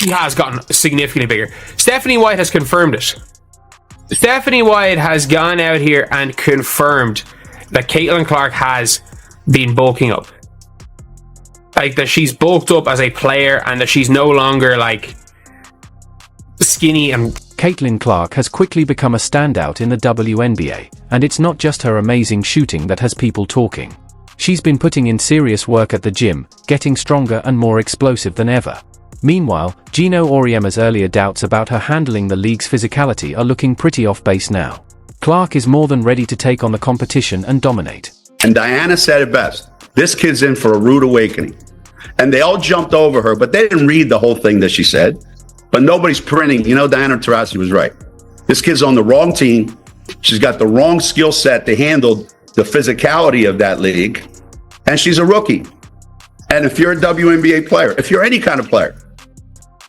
she has gotten significantly bigger. Stephanie White has confirmed it. Stephanie White has gone out here and confirmed that Caitlin Clark has been bulking up. Like, that she's bulked up as a player and that she's no longer, like, skinny and... Caitlin Clark has quickly become a standout in the WNBA, and it's not just her amazing shooting that has people talking. She's been putting in serious work at the gym, getting stronger and more explosive than ever. Meanwhile, Geno Auriemma's earlier doubts about her handling the league's physicality are looking pretty off base now. Clark is more than ready to take on the competition and dominate. And Diana said it best. This kid's in for a rude awakening. And they all jumped over her, but they didn't read the whole thing that she said. But nobody's printing. You know, Diana Taurasi was right. This kid's on the wrong team. She's got the wrong skill set to handle the physicality of that league. And she's a rookie. And if you're a WNBA player, if you're any kind of player,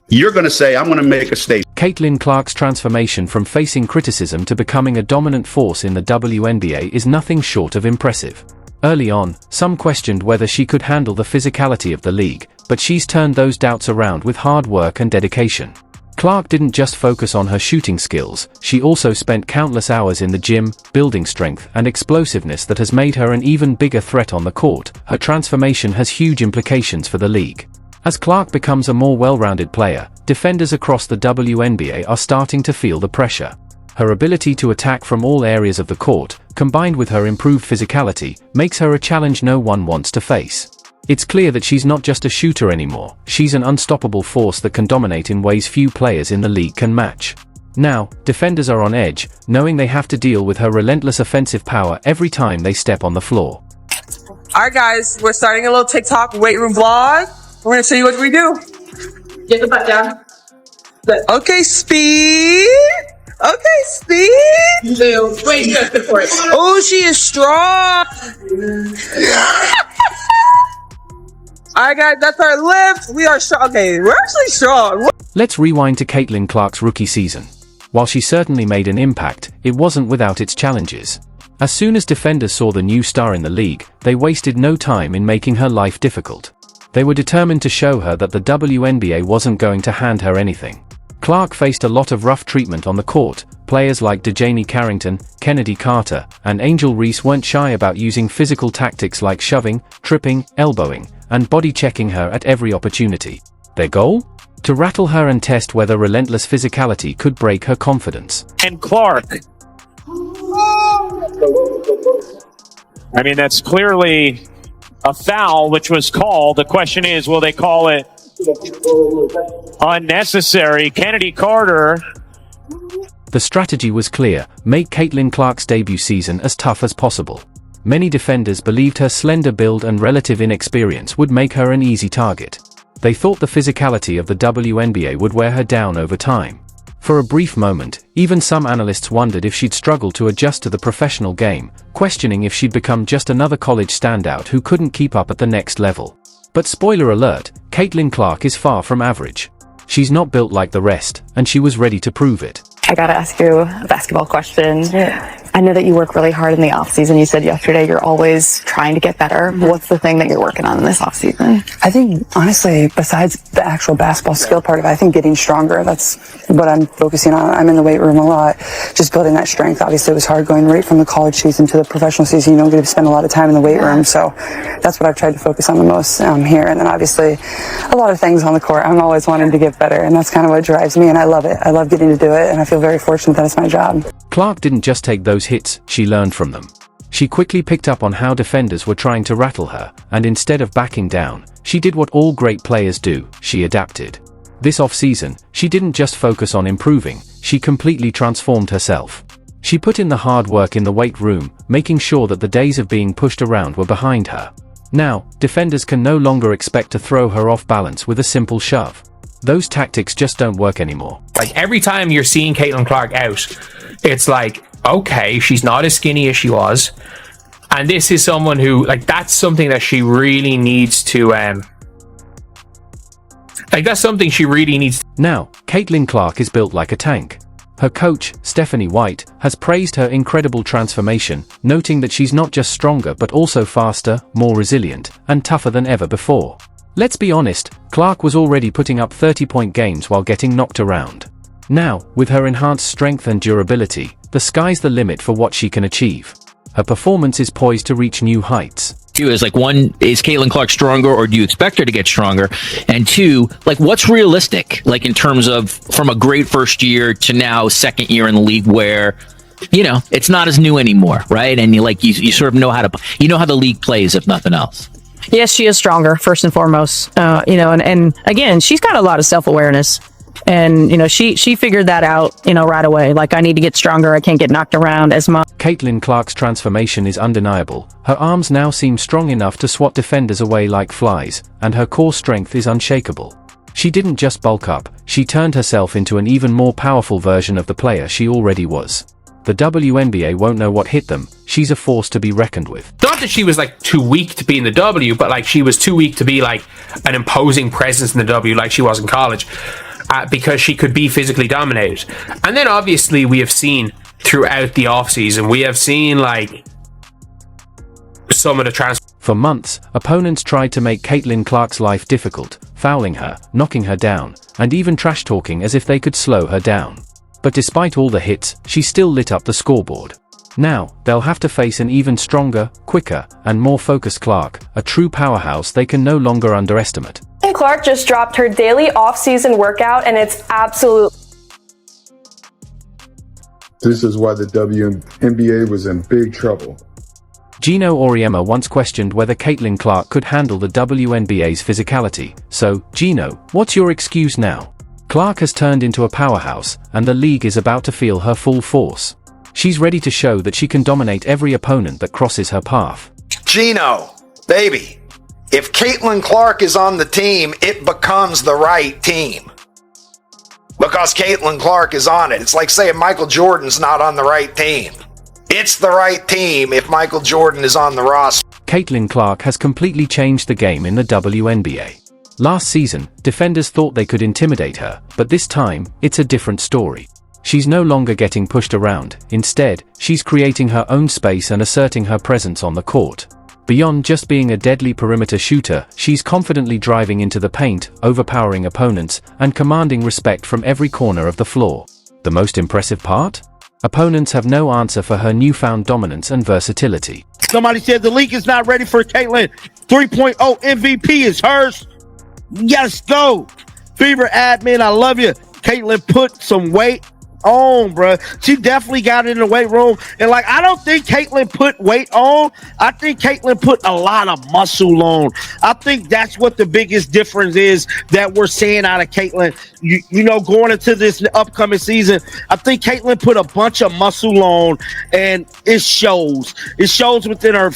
you're going to say, I'm going to make a statement. Caitlin Clark's transformation from facing criticism to becoming a dominant force in the WNBA is nothing short of impressive. Early on, some questioned whether she could handle the physicality of the league, but she's turned those doubts around with hard work and dedication. Clark didn't just focus on her shooting skills, she also spent countless hours in the gym, building strength and explosiveness that has made her an even bigger threat on the court. Her transformation has huge implications for the league. As Clark becomes a more well-rounded player, defenders across the WNBA are starting to feel the pressure. Her ability to attack from all areas of the court, combined with her improved physicality, makes her a challenge no one wants to face. It's clear that she's not just a shooter anymore, she's an unstoppable force that can dominate in ways few players in the league can match. Now, defenders are on edge, knowing they have to deal with her relentless offensive power every time they step on the floor. Alright guys, we're starting a little TikTok weight room vlog. We're gonna show you what we do. Get the butt down. Okay, speed. Okay, speed. Wait, good for it. Oh, she is strong. Alright guys, that's our lift. We are strong. Okay, we're actually strong. Let's rewind to Caitlin Clark's rookie season. While she certainly made an impact, it wasn't without its challenges. As soon as defenders saw the new star in the league, they wasted no time in making her life difficult. They were determined to show her that the WNBA wasn't going to hand her anything. Clark faced a lot of rough treatment on the court. Players like Dejani Carrington, Kennedy Carter, and Angel Reese weren't shy about using physical tactics like shoving, tripping, elbowing, and body-checking her at every opportunity. Their goal? To rattle her and test whether relentless physicality could break her confidence. And Clark. I mean, that's clearly a foul, which was called. The question is, will they call it unnecessary? Kennedy Carter. The strategy was clear: make Caitlin Clark's debut season as tough as possible. Many defenders believed her slender build and relative inexperience would make her an easy target. They thought the physicality of the WNBA would wear her down over time. For a brief moment, even some analysts wondered if she'd struggle to adjust to the professional game, questioning if she'd become just another college standout who couldn't keep up at the next level. But spoiler alert, Caitlin Clark is far from average. She's not built like the rest, and she was ready to prove it. I gotta ask you a basketball question. I know that you work really hard in the off season. You said yesterday you're always trying to get better. What's the thing that you're working on in this off season? I think, honestly, besides the actual basketball skill part of it, I think getting stronger, that's what I'm focusing on. I'm in the weight room a lot, just building that strength. Obviously, it was hard going right from the college season to the professional season. You don't get to spend a lot of time in the weight room, so that's what I've tried to focus on the most here. And then obviously, a lot of things on the court. I'm always wanting to get better, and that's kind of what drives me, and I love it. I love getting to do it, and I feel very fortunate that it's my job. Clark didn't just take those hits, she learned from them. She quickly picked up on how defenders were trying to rattle her, and instead of backing down, she did what all great players do: she adapted. This off-season, she didn't just focus on improving, she completely transformed herself. She put in the hard work in the weight room, making sure that the days of being pushed around were behind her. Now, defenders can no longer expect to throw her off balance with a simple shove. Those tactics just don't work anymore. Like, every time you're seeing Caitlin Clark out, it's like, okay, she's not as skinny as she was. And this is someone who, like, that's something that she really needs to, that's something she really needs. Now, Caitlin Clark is built like a tank. Her coach, Stephanie White, has praised her incredible transformation, noting that she's not just stronger but also faster, more resilient, and tougher than ever before. Let's be honest, Clark was already putting up 30-point games while getting knocked around. Now, with her enhanced strength and durability, the sky's the limit for what she can achieve. Her performance is poised to reach new heights. Two is like, one, is Caitlin Clark stronger, or do you expect her to get stronger? And two, like, what's realistic, like, in terms of from a great first year to now second year in the league where, you know, it's not as new anymore, right? And you sort of know how the league plays, if nothing else. Yes, she is stronger, first and foremost. And again, she's got a lot of self-awareness. And, she figured that out, right away. Like, I need to get stronger. I can't get knocked around as much. Caitlin Clark's transformation is undeniable. Her arms now seem strong enough to swat defenders away like flies, and her core strength is unshakable. She didn't just bulk up, she turned herself into an even more powerful version of the player she already was. The WNBA won't know what hit them. She's a force to be reckoned with. Not that she was too weak to be in the W, but she was too weak to be an imposing presence in the W like she was in college. Because she could be physically dominated. And then obviously we have seen throughout the offseason, we have seen some of the transfer. For months, opponents tried to make Caitlin Clark's life difficult, fouling her, knocking her down, and even trash-talking as if they could slow her down. But despite all the hits, she still lit up the scoreboard. Now, they'll have to face an even stronger, quicker, and more focused Clark, a true powerhouse they can no longer underestimate. Clark just dropped her daily off-season workout, and it's absolute. This is why the WNBA was in big trouble. Geno Auriemma once questioned whether Caitlin Clark could handle the WNBA's physicality. So, Geno, what's your excuse now? Clark has turned into a powerhouse, and the league is about to feel her full force. She's ready to show that she can dominate every opponent that crosses her path. Geno, baby. If Caitlin Clark is on the team, it becomes the right team. Because Caitlin Clark is on it. It's like saying Michael Jordan's not on the right team. It's the right team if Michael Jordan is on the roster. Caitlin Clark has completely changed the game in the WNBA. Last season, defenders thought they could intimidate her, but this time, it's a different story. She's no longer getting pushed around. Instead, she's creating her own space and asserting her presence on the court. Beyond just being a deadly perimeter shooter, she's confidently driving into the paint, overpowering opponents, and commanding respect from every corner of the floor. The most impressive part? Opponents have no answer for her newfound dominance and versatility. Somebody said the league is not ready for Caitlin. 3.0 MVP is hers. Yes, go. Fever admin, I love you. Caitlin put some weight on, bruh. She definitely got in the weight room. And I don't think Caitlin put weight on. I think Caitlin put a lot of muscle on. I think that's what the biggest difference is that we're seeing out of Caitlin. Going into this upcoming season, I think Caitlin put a bunch of muscle on, and it shows. It shows within her,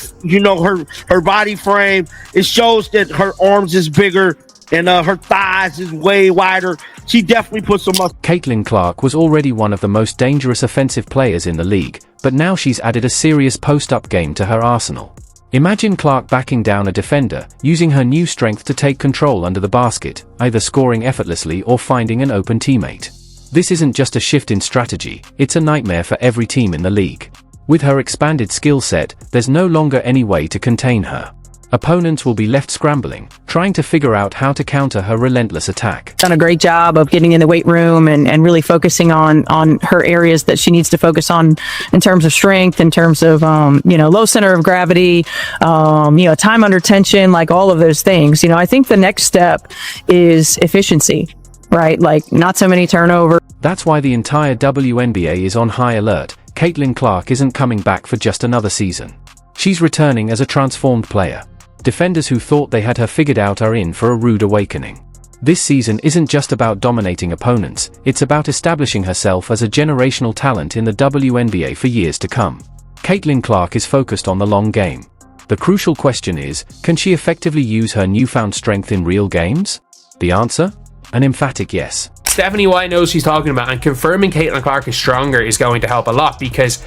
her body frame. It shows that her arms is bigger and her thighs is way wider. She definitely put some muscle. Caitlin Clark was already one of the most dangerous offensive players in the league, but now she's added a serious post-up game to her arsenal. Imagine Clark backing down a defender, using her new strength to take control under the basket, either scoring effortlessly or finding an open teammate. This isn't just a shift in strategy, it's a nightmare for every team in the league. With her expanded skill set, there's no longer any way to contain her. Opponents will be left scrambling, trying to figure out how to counter her relentless attack. Done a great job of getting in the weight room and really focusing on her areas that she needs to focus on in terms of strength, in terms of, low center of gravity, time under tension, all of those things. I think the next step is efficiency, right? Not so many turnovers. That's why the entire WNBA is on high alert. Caitlin Clark isn't coming back for just another season. She's returning as a transformed player. Defenders who thought they had her figured out are in for a rude awakening. This season isn't just about dominating opponents, it's about establishing herself as a generational talent in the WNBA for years to come. Caitlin Clark is focused on the long game. The crucial question is, can she effectively use her newfound strength in real games? The answer? An emphatic yes. Stephanie White knows she's talking about, and confirming Caitlin Clark is stronger is going to help a lot, because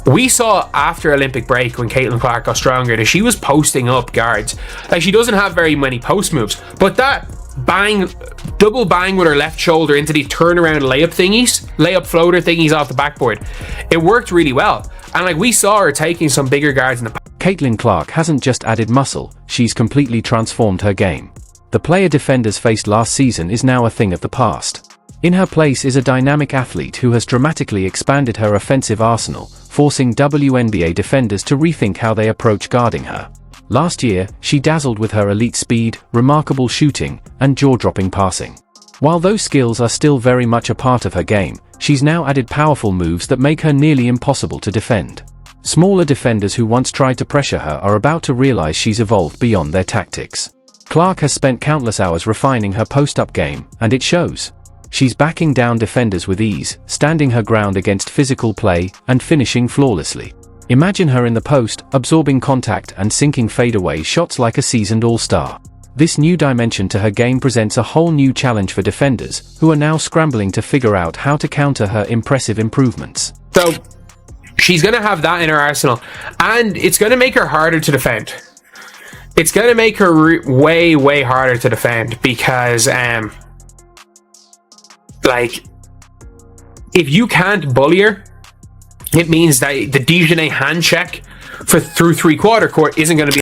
we saw after Olympic break when Caitlin Clark got stronger that she was posting up guards. She doesn't have very many post moves, but that double bang with her left shoulder into these turnaround layup floater thingies off the backboard, it worked really well. And we saw her taking some bigger guards in the Caitlin Clark hasn't just added muscle, she's completely transformed her game. The player defenders faced last season is now a thing of the past. In her place is a dynamic athlete who has dramatically expanded her offensive arsenal, forcing WNBA defenders to rethink how they approach guarding her. Last year, she dazzled with her elite speed, remarkable shooting, and jaw-dropping passing. While those skills are still very much a part of her game, she's now added powerful moves that make her nearly impossible to defend. Smaller defenders who once tried to pressure her are about to realize she's evolved beyond their tactics. Clark has spent countless hours refining her post-up game, and it shows. She's backing down defenders with ease, standing her ground against physical play, and finishing flawlessly. Imagine her in the post, absorbing contact and sinking fadeaway shots like a seasoned all-star. This new dimension to her game presents a whole new challenge for defenders, who are now scrambling to figure out how to counter her impressive improvements. So, she's going to have that in her arsenal, and it's going to make her harder to defend. It's going to make her way, way harder to defend because, if you can't bully her, it means that the Dejanay hand check through three-quarter court isn't going to be